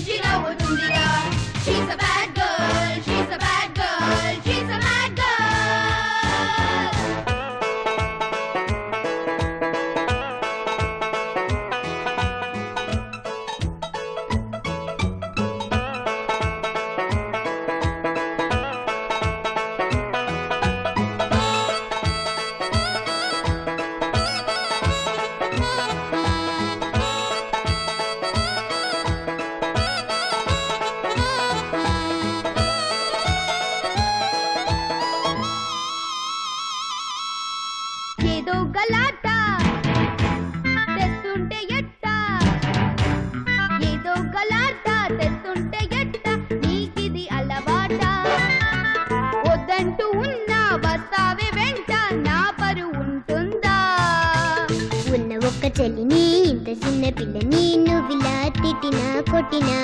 చూపించి నవ్వుతుందిగా. She's a bad girl, she's a bad girl, she's a bad girl. ఏదో గలాట తెస్తుంటే ఎట్ట, ఏదో గలాట తెస్తుంటే ఎట్ట, నీకిది అలవాట. వద్దంటూ ఉన్నా వస్తావే వెంట, నా పరువు ఉంటుందా? ఉన్న ఒక్క చెల్లిని ఇంత చిన్న పిల్లని నువ్విలా తిట్టినా కొట్టినా